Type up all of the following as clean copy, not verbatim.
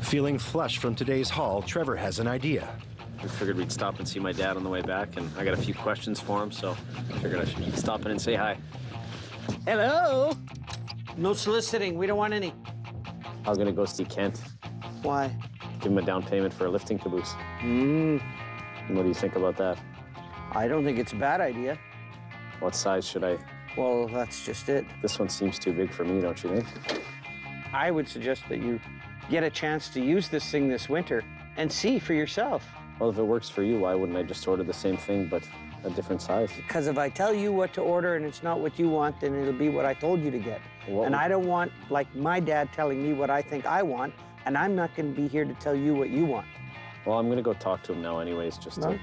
Feeling flush from today's haul, Trevor has an idea. We figured we'd stop and see my dad on the way back, and I got a few questions for him, so I figured I should stop in and say hi. Hello? No soliciting, we don't want any. I was gonna go see Kent. Why? Give him a down payment for a lifting caboose. What do you think about that? I don't think it's a bad idea. What size should I? Well, that's just it. This one seems too big for me, don't you think? I would suggest that you get a chance to use this thing this winter and see for yourself. Well, if it works for you, why wouldn't I just order the same thing, but a different size? Because if I tell you what to order and it's not what you want, then it'll be what I told you to get. And I don't want, like my dad telling me what I think I want, and I'm not going to be here to tell you what you want. Well, I'm going to go talk to him now anyways, just to...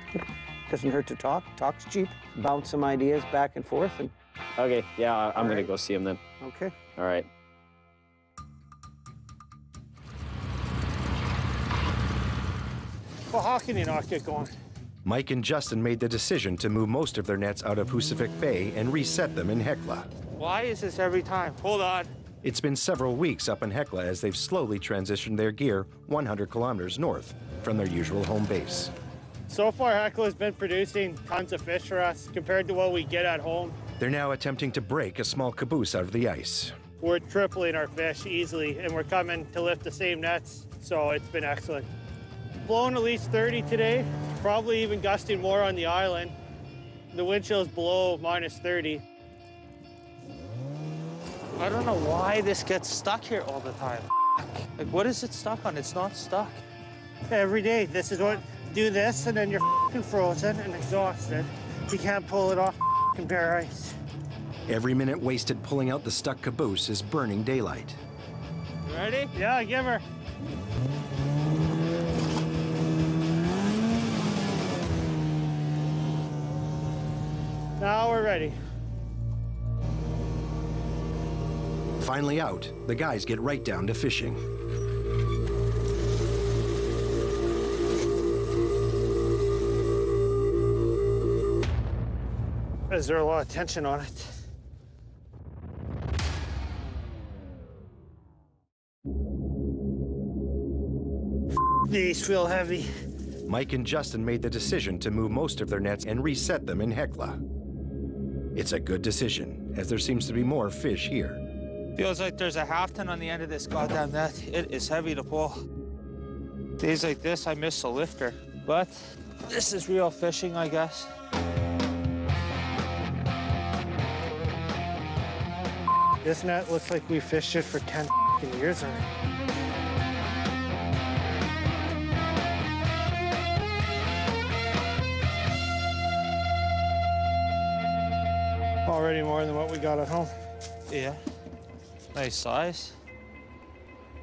Doesn't hurt to talk. Talk's cheap. Bounce some ideas back and forth. And... Okay, yeah, I'm going to go see him then. Okay. All right. Well, how can you not get going? Mike and Justin made the decision to move most of their nets out of Husavik Bay and reset them in Hekla. Why is this every time? Hold on. It's been several weeks up in Hekla as they've slowly transitioned their gear 100 kilometers north from their usual home base. So far, Hekla's been producing tons of fish for us compared to what we get at home. They're now attempting to break a small caboose out of the ice. We're tripling our fish easily, and we're coming to lift the same nets, so it's been excellent. Blowing at least 30 today, probably even gusting more on the island. The wind chill's below minus 30. I don't know why this gets stuck here all the time. Like, what is it stuck on? It's not stuck. Every day, this is what, do this, and then you're frozen and exhausted. You can't pull it off bare ice. Every minute wasted pulling out the stuck caboose is burning daylight. Ready? Yeah, give her. Now we're ready. Finally out, the guys get right down to fishing. Is there a lot of tension on it? These feel heavy. Mike and Justin made the decision to move most of their nets and reset them in Hekla. It's a good decision, as there seems to be more fish here. Feels like there's a half ton on the end of this goddamn net. It is heavy to pull. Days like this, I miss a lifter. But this is real fishing, I guess. This net looks like we fished it for 10 years already. Already more than what we got at home. Yeah, nice size.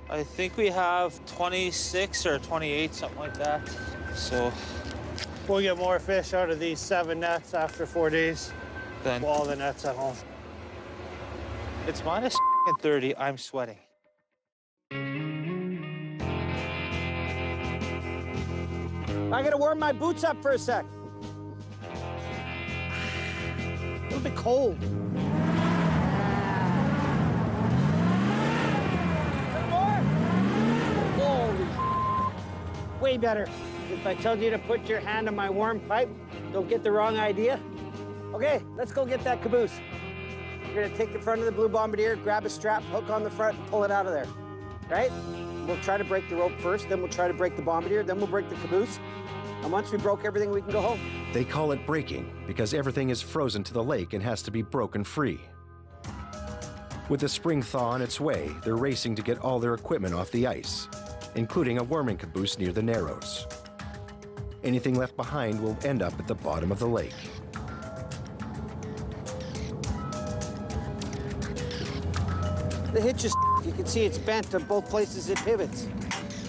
I think we have 26 or 28, something like that. So we'll get more fish out of these 7 nets after 4 days than all the nets at home. It's minus 30, I'm sweating. I gotta warm my boots up for a sec. A little bit cold. Holy, way better. If I told you to put your hand on my warm pipe, don't get the wrong idea. Okay, let's go get that caboose. We're gonna take the front of the blue bombardier, grab a strap, hook on the front, and pull it out of there, right? We'll try to break the rope first, then we'll try to break the bombardier, then we'll break the caboose. And once we broke everything, we can go home. They call it breaking because everything is frozen to the lake and has to be broken free. With the spring thaw on its way, they're racing to get all their equipment off the ice, including a warming caboose near the Narrows. Anything left behind will end up at the bottom of the lake. The hitch is, you can see it's bent on both places it pivots.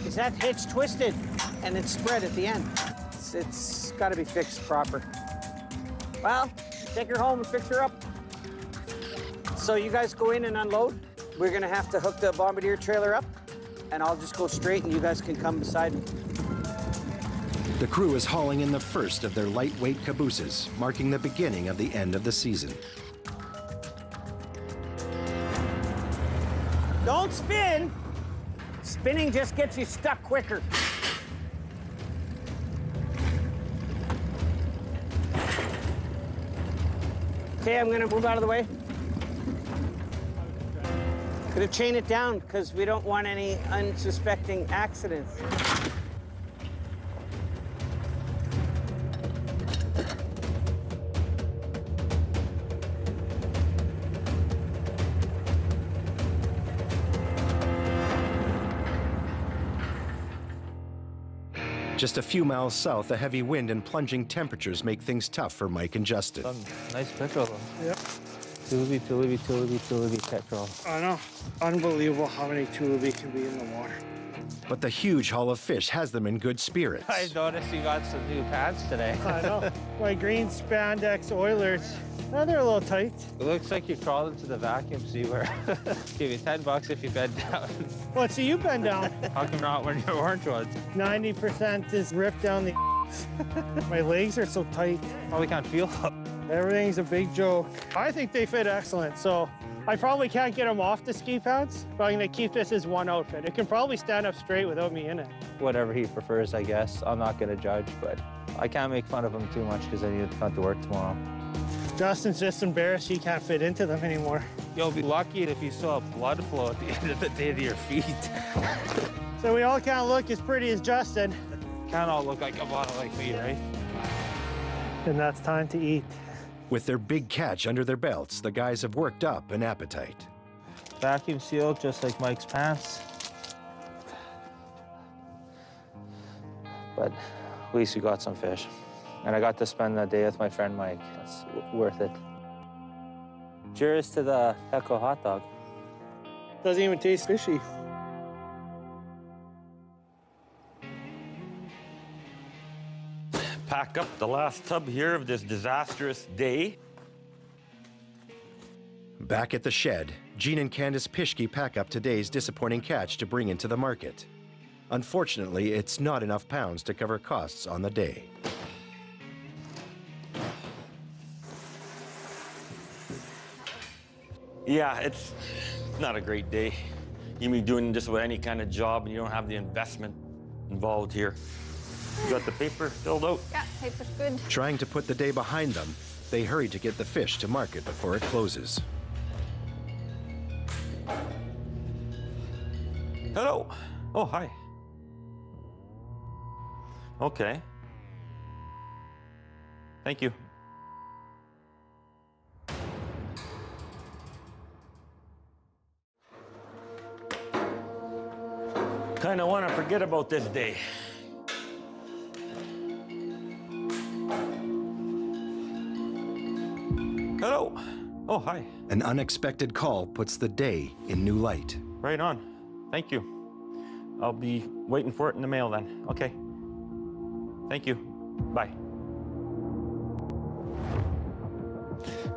Is that hitch twisted and it's spread at the end? It's got to be fixed proper. Well, take her home and fix her up. So you guys go in and unload. We're gonna have to hook the bombardier trailer up, and I'll just go straight and you guys can come beside me. The crew is hauling in the first of their lightweight cabooses, marking the beginning of the end of the season. Don't spin. Spinning just gets you stuck quicker. Okay, I'm gonna move out of the way. Gonna chain it down because we don't want any unsuspecting accidents. Just a few miles south, a heavy wind and plunging temperatures make things tough for Mike and Justin. Nice petrol. Yep. Tulubi petrol. I know. Unbelievable how many tulubi can be in the water. But the huge haul of fish has them in good spirits. I noticed you got some new pants today. I know. My green spandex Oilers. Oh, they're a little tight. It looks like you crawled into the vacuum sewer. Give you $10 if you bend down. What, so you bend down? How come not when you're orange ones? 90% is ripped down the My legs are so tight. Probably can't feel up. Everything's a big joke. I think they fit excellent, so I probably can't get them off the ski pants, but I'm gonna keep this as one outfit. It can probably stand up straight without me in it. Whatever he prefers, I guess. I'm not gonna judge, but I can't make fun of him too much because I need to come to work tomorrow. Justin's just embarrassed he can't fit into them anymore. You'll be lucky if you still have blood flow at the end of the day to your feet. So we all can't look as pretty as Justin. Can't all look like a model like me, right? And that's time to eat. With their big catch under their belts, the guys have worked up an appetite. Vacuum sealed, just like Mike's pants. But at least we got some fish. And I got to spend that day with my friend Mike. That's worth it. Cheers to the Echo hot dog. Doesn't even taste fishy. Pack up the last tub here of this disastrous day. Back at the shed, Gene and Candace Pischke pack up today's disappointing catch to bring into the market. Unfortunately, it's not enough pounds to cover costs on the day. Yeah, it's not a great day. You be doing just about any kind of job and you don't have the investment involved here. You got the paper filled out? Yeah, paper's good. Trying to put the day behind them, they hurry to get the fish to market before it closes. Hello. Oh, hi. Okay. Thank you. Kind of want to forget about this day. Hello. Oh, hi. An unexpected call puts the day in new light. Right on. Thank you. I'll be waiting for it in the mail then. Okay. Thank you. Bye.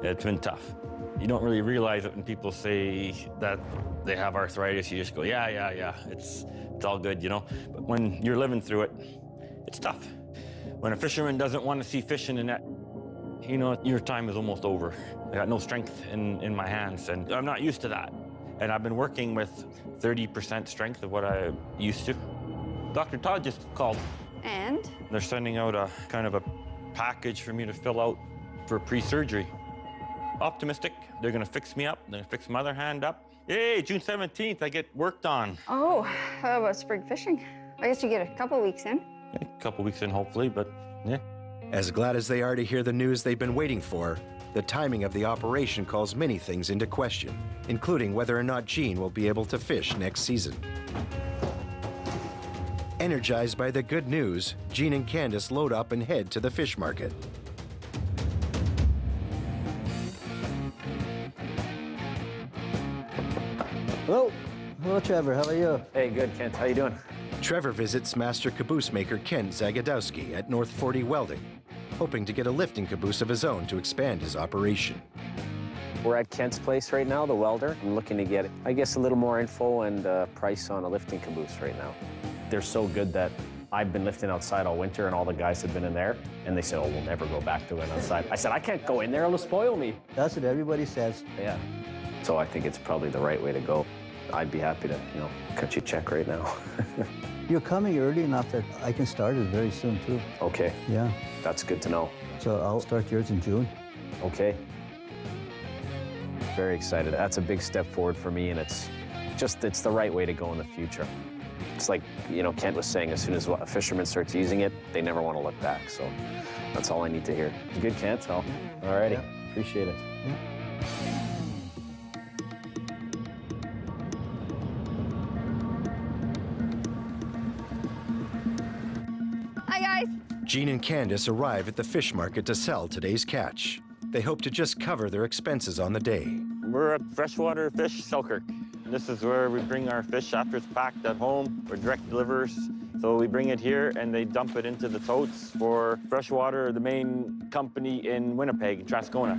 It's been tough. You don't really realize it when people say that they have arthritis. You just go, yeah, it's all good, you know? But when you're living through it, it's tough. When a fisherman doesn't want to see fish in the net, you know, your time is almost over. I got no strength in my hands, and I'm not used to that. And I've been working with 30% strength of what I used to. Dr. Todd just called. And? They're sending out a kind of a package for me to fill out for pre-surgery. Optimistic, they're gonna fix me up, they're gonna fix my other hand up. Hey, June 17th, I get worked on. Oh, how about spring fishing? I guess you get a couple weeks in. A couple weeks in, hopefully, but yeah. As glad as they are to hear the news they've been waiting for, the timing of the operation calls many things into question, including whether or not Gene will be able to fish next season. Energized by the good news, Gene and Candace load up and head to the fish market. Hello. Hello, Trevor. How are you? Hey, good, Kent. How you doing? Trevor visits master caboose maker Kent Zagadowski at North 40 Welding, hoping to get a lifting caboose of his own to expand his operation. We're at Kent's place right now, the welder. I'm looking to get, I guess, a little more info and price on a lifting caboose right now. They're so good that I've been lifting outside all winter and all the guys have been in there and they said, oh, we'll never go back to it outside. I said, I can't go in there, it'll spoil me. That's what everybody says. Yeah. So I think it's probably the right way to go. I'd be happy to, you know, cut you a check right now. You're coming early enough that I can start it very soon, too. Okay. Yeah. That's good to know. So I'll start yours in June. Okay. Very excited. That's a big step forward for me, and it's the right way to go in the future. It's like, you know, Kent was saying, as soon as a fisherman starts using it, they never want to look back. So that's all I need to hear. Good, Kent. All righty. Yeah. Appreciate it. Yeah. Hi, guys. Jean and Candace arrive at the fish market to sell today's catch. They hope to just cover their expenses on the day. We're at Freshwater Fish Selkirk. This is where we bring our fish after it's packed at home. We're direct delivers. So we bring it here and they dump it into the totes for Freshwater, the main company in Winnipeg, Transcona.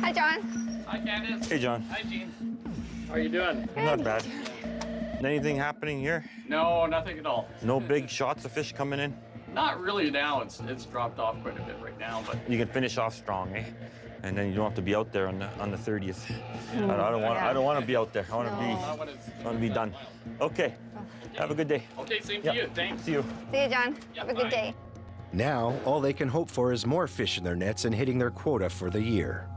Hi, John. Hi, Candace. Hey, John. Hi, Jean. How are you doing? Not bad. Anything happening here? No, nothing at all. No big shots of fish coming in? Not really now. It's dropped off quite a bit right now, but You can finish off strong, eh? And then you don't have to be out there on the 30th. I don't want to be out there. I want to be done. Okay. Have a good day. okay, same to you. Thanks. See you. See you, John. Yeah, Have a good bye. day. Now, all they can hope for is more fish in their nets and hitting their quota for the year.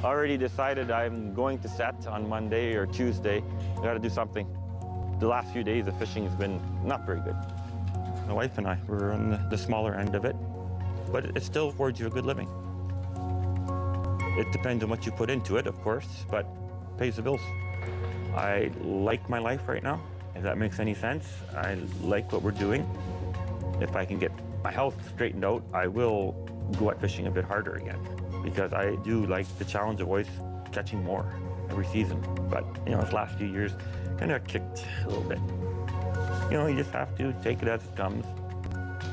Already decided I'm going to set on Monday or Tuesday. I got to do something. The last few days, the fishing has been not very good. My wife and I, we're on the smaller end of it, but it still affords you a good living. It depends on what you put into it, of course, but it pays the bills. I like my life right now, if that makes any sense. I like what we're doing. If I can get my health straightened out, I will go at fishing a bit harder again, because I do like the challenge of always catching more every season. But, you know, this last few years kind of kicked a little bit. You know, you just have to take it as it comes.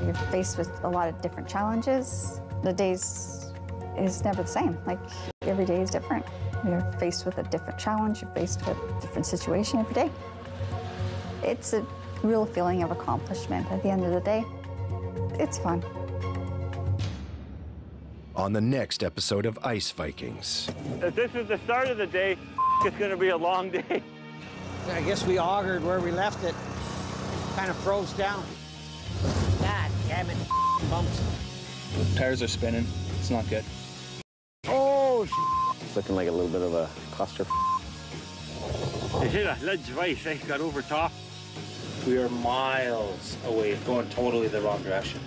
You're faced with a lot of different challenges. The days is never the same. Like, every day is different. You're faced with a different challenge. You're faced with a different situation every day. It's a real feeling of accomplishment at the end of the day. It's fun. On the next episode of Ice Vikings. If this is the start of the day, it's going to be a long day. I guess we augured where we left it. Kind of froze down. God damn it, bumps. Tires are spinning. It's not good. Oh, it's looking like a little bit of a cluster. They hit a ledge of ice, got over top. We are miles away, going totally the wrong direction.